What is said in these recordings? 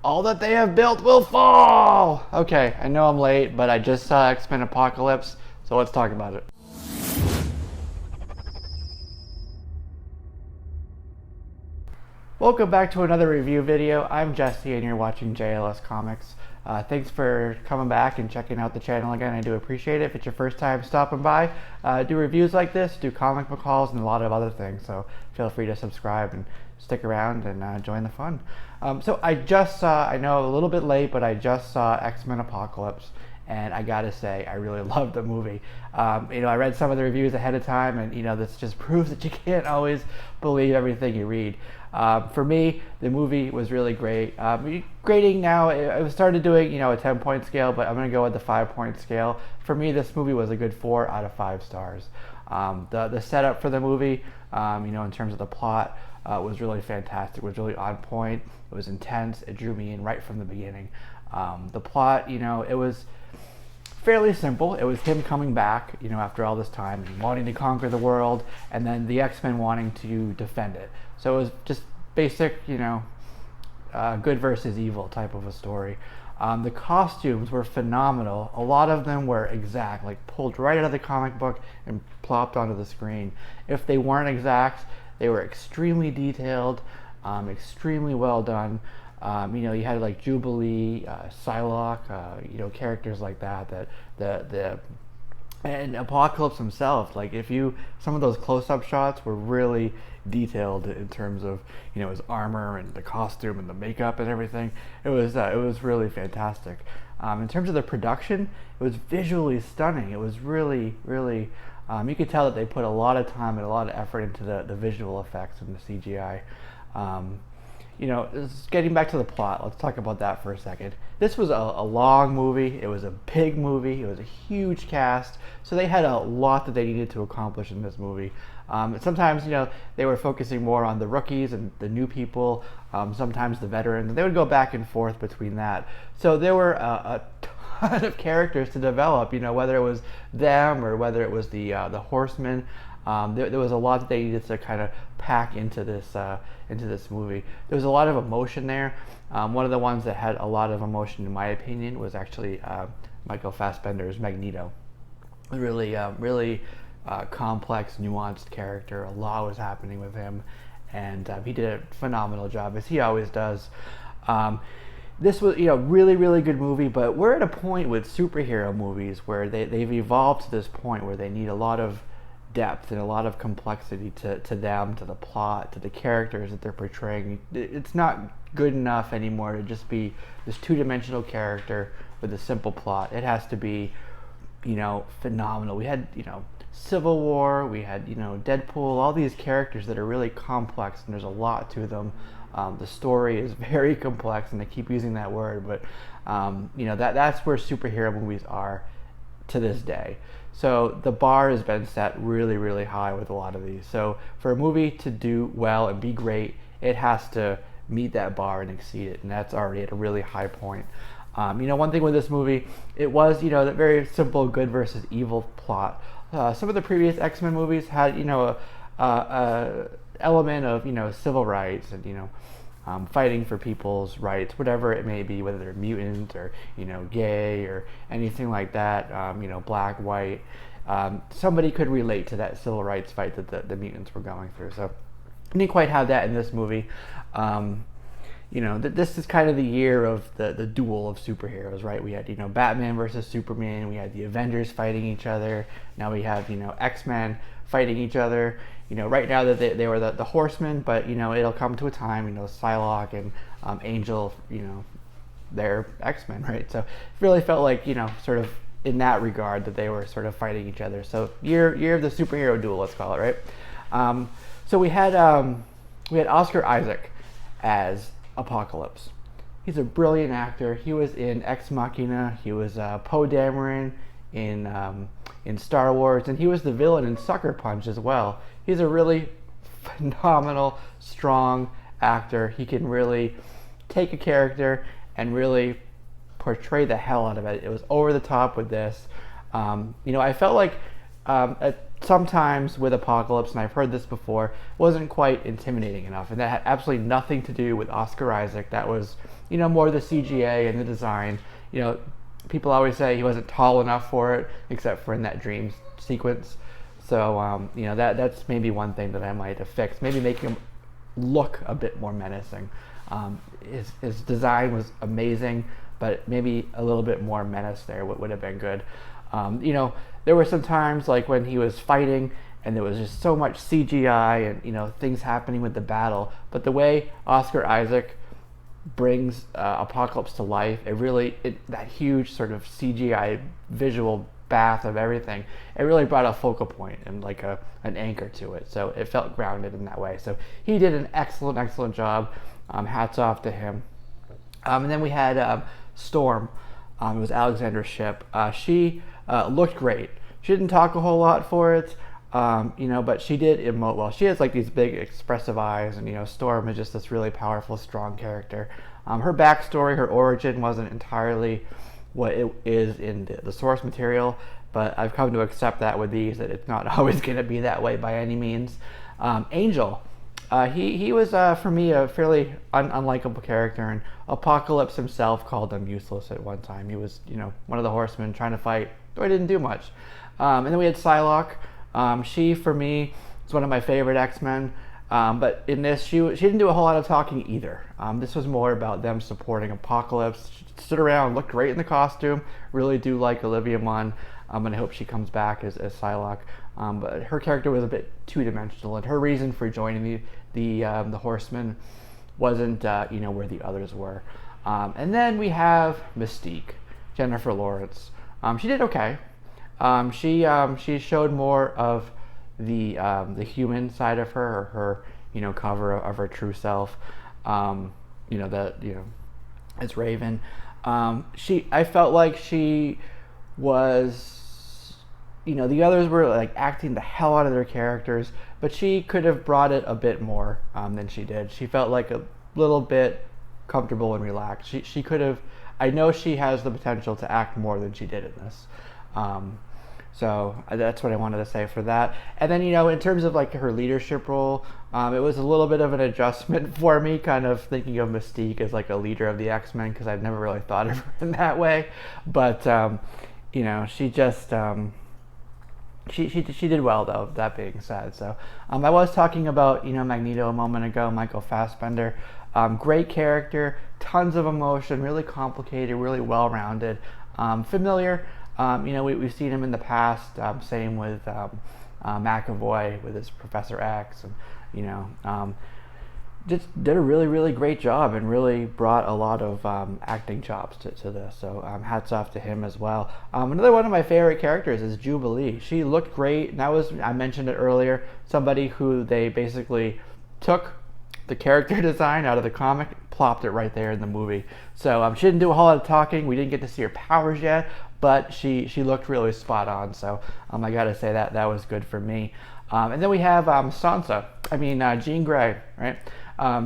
All that they have built will fall! Okay, I know I'm late, but I just saw X-Men Apocalypse, so let's talk about it. Welcome back to another review video. I'm Jesse and you're watching JLSComics. Thanks for coming back and checking out the channel again. I do appreciate it. If it's your first time stopping by, do reviews like this, do comic book hauls, and a lot of other things. So feel free to subscribe and stick around and join the fun. So I just saw, I know a little bit late, but I just saw X-Men Apocalypse. And I gotta say, I really loved the movie. I read some of the reviews ahead of time, and this just proves that you can't always believe everything you read. For me, the movie was really great. Grading now, I started doing a 10-point scale, but I'm gonna go with the 5-point scale. For me, this movie was a good 4 out of 5 stars. The setup for the movie, in terms of the plot, was really fantastic. It was really on point. It was intense. It drew me in right from the beginning. The plot, it was fairly simple. It was him coming back, after all this time and wanting to conquer the world, and then the X-Men wanting to defend it. So it was just basic, good versus evil type of a story. The costumes were phenomenal. A lot of them were exact, like pulled right out of the comic book and plopped onto the screen. If they weren't exact, they were extremely detailed, extremely well done. You had like Jubilee, Psylocke, characters like that and Apocalypse himself. Like some of those close-up shots were really detailed in terms of his armor and the costume and the makeup and everything. It was really fantastic. In terms of the production, it was visually stunning. It was really you could tell that they put a lot of time and a lot of effort into the visual effects and the CGI. Getting back to the plot, let's talk about that for a second. This was a long movie. It was a big movie. It was a huge cast. So they had a lot that they needed to accomplish in this movie. Sometimes, they were focusing more on the rookies and the new people, sometimes the veterans, and they would go back and forth between that. So there were a ton of characters to develop, whether it was them or whether it was the Horsemen. There was a lot that they needed to kind of pack into this movie. There was a lot of emotion there. One of the ones that had a lot of emotion, in my opinion, was actually Michael Fassbender's Magneto. Really complex, nuanced character. A lot was happening with him, and he did a phenomenal job, as he always does. This was, really good movie, but we're at a point with superhero movies where they've evolved to this point where they need a lot of depth and a lot of complexity to them, to the plot, to the characters that they're portraying. It's not good enough anymore to just be this two-dimensional character with a simple plot. It has to be, phenomenal. We had, Civil War, we had, Deadpool, all these characters that are really complex, and there's a lot to them. The story is very complex, and I keep using that word, but that's where superhero movies are to this day. So the bar has been set really high with a lot of these. So for a movie to do well and be great, it has to meet that bar and exceed it, and that's already at a really high point. One thing with this movie, it was that very simple good versus evil plot. Some of the previous X-Men movies had a element of civil rights and fighting for people's rights, whatever it may be, whether they're mutant or gay or anything like that, black, white. Somebody could relate to that civil rights fight that the mutants were going through. So I didn't quite have that in this movie. This is kind of the year of the duel of superheroes, right? We had Batman versus Superman. We had the Avengers fighting each other. Now we have X-Men fighting each other. Right now that they were the Horsemen, but it'll come to a time. Psylocke and Angel, they're X-Men, right? So it really felt like sort of in that regard that they were sort of fighting each other. So year of the superhero duel, let's call it, right? So we had Oscar Isaac as Apocalypse. He's a brilliant actor. He was in Ex Machina. He was Poe Dameron in Star Wars, and he was the villain in Sucker Punch as well. He's a really phenomenal, strong actor. He can really take a character and really portray the hell out of it. It was over the top with this. I felt like sometimes with Apocalypse, and I've heard this before, wasn't quite intimidating enough, and that had absolutely nothing to do with Oscar Isaac. That was, more the CGA and the design. People always say he wasn't tall enough for it, except for in that dream sequence. So, that's maybe one thing that I might have fixed. Maybe make him look a bit more menacing. His design was amazing, but maybe a little bit more menace there would have been good. There were some times like when he was fighting and there was just so much CGI and, things happening with the battle. But the way Oscar Isaac brings Apocalypse to life, that huge sort of CGI visual bath of everything, it really brought a focal point and like an anchor to it. So it felt grounded in that way. So he did an excellent job. Hats off to him. And then we had Storm. It was Alexandra's ship. She looked great. She didn't talk a whole lot for it, but she did emote well. She has like these big expressive eyes, and Storm is just this really powerful, strong character. Her backstory, her origin wasn't entirely what it is in the source material, but I've come to accept that with these, that it's not always going to be that way by any means. Angel. He was, for me, a fairly unlikable character, and Apocalypse himself called him useless at one time. He was, one of the horsemen trying to fight, though he didn't do much. And then we had Psylocke. She, for me, is one of my favorite X-Men, but in this, she didn't do a whole lot of talking either. This was more about them supporting Apocalypse. She stood around, looked great in the costume. Really do like Olivia Munn, and I hope she comes back as Psylocke. But her character was a bit two-dimensional, and her reason for joining the Horsemen wasn't where the others were. And then we have Mystique, Jennifer Lawrence. She did okay. She showed more of the human side of her cover of her true self. As Raven. I felt like she was. The others were like acting the hell out of their characters, but she could have brought it a bit more than she did. She felt like a little bit comfortable and relaxed. She could have. I know she has the potential to act more than she did in this. So that's what I wanted to say for that. And then, in terms of like her leadership role, it was a little bit of an adjustment for me, kind of thinking of Mystique as like a leader of the X-Men, because I've never really thought of her in that way. But she just. She did well, though, that being said. So I was talking about Magneto a moment ago, Michael Fassbender. Great character, tons of emotion, really complicated, really well-rounded, familiar. We've seen him in the past. Same with McAvoy with his Professor X, and just did a really great job and really brought a lot of acting chops to this. So hats off to him as well. Another one of my favorite characters is Jubilee. She looked great, and I mentioned it earlier, somebody who they basically took the character design out of the comic, plopped it right there in the movie. So she didn't do a whole lot of talking. We didn't get to see her powers yet, but she looked really spot on. So I gotta say that was good for me. And then we have Jean Grey, right?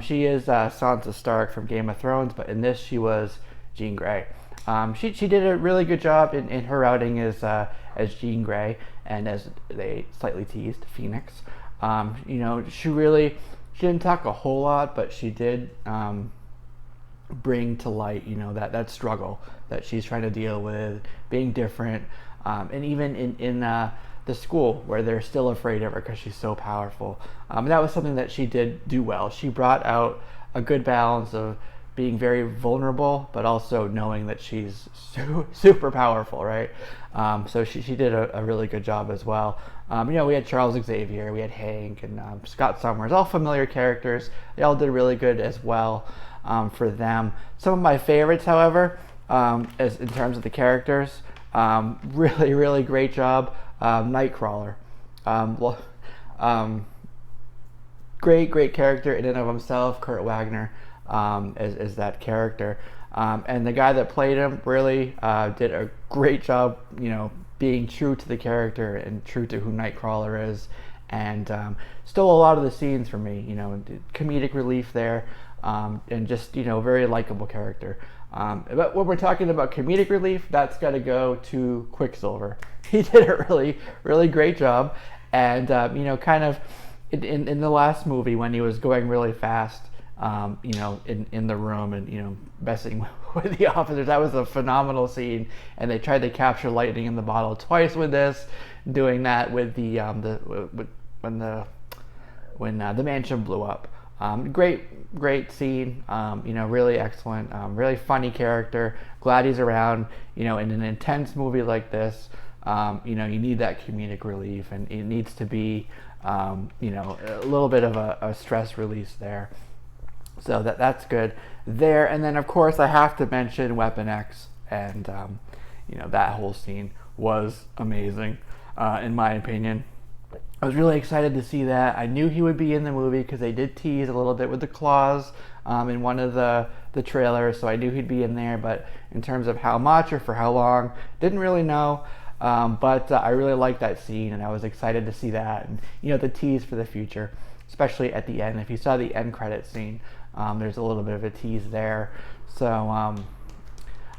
She is Sansa Stark from Game of Thrones, but in this she was Jean Grey. She did a really good job in her outing as Jean Grey, and as they slightly teased, Phoenix. She didn't talk a whole lot, but she did bring to light, that struggle that she's trying to deal with, being different, and even in the school where they're still afraid of her because she's so powerful. That was something that she did do well. She brought out a good balance of being very vulnerable, but also knowing that she's super powerful, right? So she did a really good job as well. We had Charles Xavier, we had Hank, and Scott Summers, all familiar characters. They all did really good as well for them. Some of my favorites, however, as in terms of the characters, really great job. Nightcrawler. Great character in and of himself, Kurt Wagner, as that character. And the guy that played him really did a great job, being true to the character and true to who Nightcrawler is, and stole a lot of the scenes for me, comedic relief there, and just, very likable character. But when we're talking about comedic relief, that's got to go to Quicksilver. He did a really great job, And kind of in the last movie when he was going really fast, in the room and messing with the officers, that was a phenomenal scene. And they tried to capture lightning in the bottle twice with this, doing that with when the mansion blew up. Great scene. Really excellent. Really funny character. Glad he's around. In an intense movie like this, you need that comedic relief, and it needs to be, a little bit of a stress release there. So that's good there. And then of course I have to mention Weapon X, and that whole scene was amazing, in my opinion. I was really excited to see that. I knew he would be in the movie because they did tease a little bit with the claws in one of the trailers, so I knew he'd be in there. But in terms of how much or for how long, didn't really know. But I really liked that scene, and I was excited to see that, and the tease for the future, especially at the end. If you saw the end credit scene, there's a little bit of a tease there. So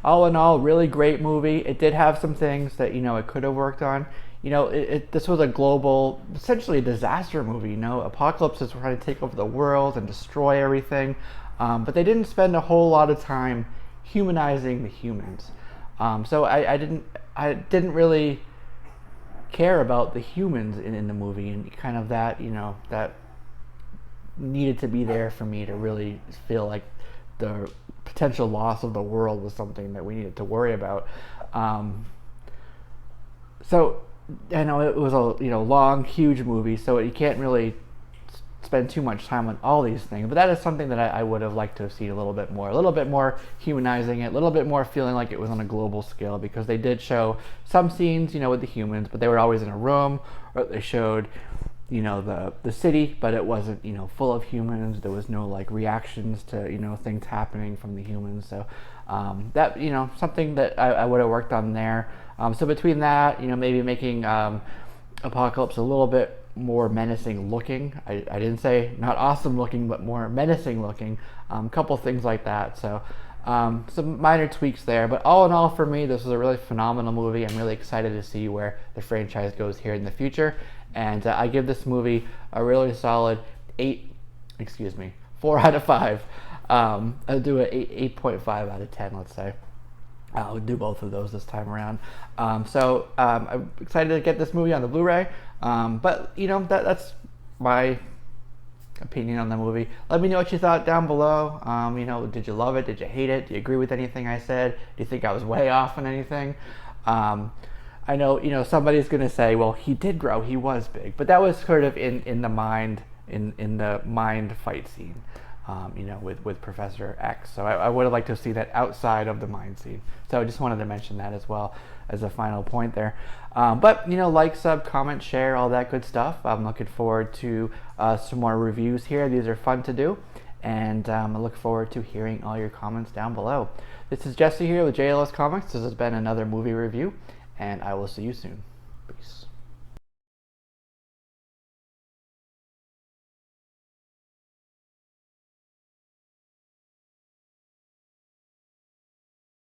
all in all, really great movie. It did have some things that it could have worked on. This was a global, essentially a disaster movie. Apocalypse is trying to take over the world and destroy everything, but they didn't spend a whole lot of time humanizing the humans. So I didn't really care about the humans in the movie, and kind of that that needed to be there for me to really feel like the potential loss of the world was something that we needed to worry about. So I know it was a long, huge movie, so you can't really spend too much time on all these things. But that is something that I would have liked to have seen a little bit more humanizing it, a little bit more feeling like it was on a global scale, because they did show some scenes, with the humans, but they were always in a room, or they showed, the city, but it wasn't, full of humans. There was no reactions to, things happening from the humans. So that, something that I would have worked on there. So between that, maybe making Apocalypse a little bit more menacing looking. I didn't say not awesome looking, but more menacing looking. Couple things like that. So some minor tweaks there. But all in all, for me, this was a really phenomenal movie. I'm really excited to see where the franchise goes here in the future. And I give this movie a really solid 4 out of 5. I'll do an 8.5 out of 10, let's say. I'll do both of those this time around. So I'm excited to get this movie on the Blu-ray. But that's my opinion on the movie. Let me know what you thought down below. Did you love it? Did you hate it? Do you agree with anything I said? Do you think I was way off on anything? I know, somebody's gonna say, well, he did grow, he was big, but that was sort of in the mind fight scene, with Professor X. So I would have liked to see that outside of the mind scene. So I just wanted to mention that as well as a final point there. But like, sub, comment, share, all that good stuff. I'm looking forward to some more reviews here. These are fun to do, and I look forward to hearing all your comments down below. This is Jesse here with JLSComics. This has been another movie review, and I will see you soon. Peace.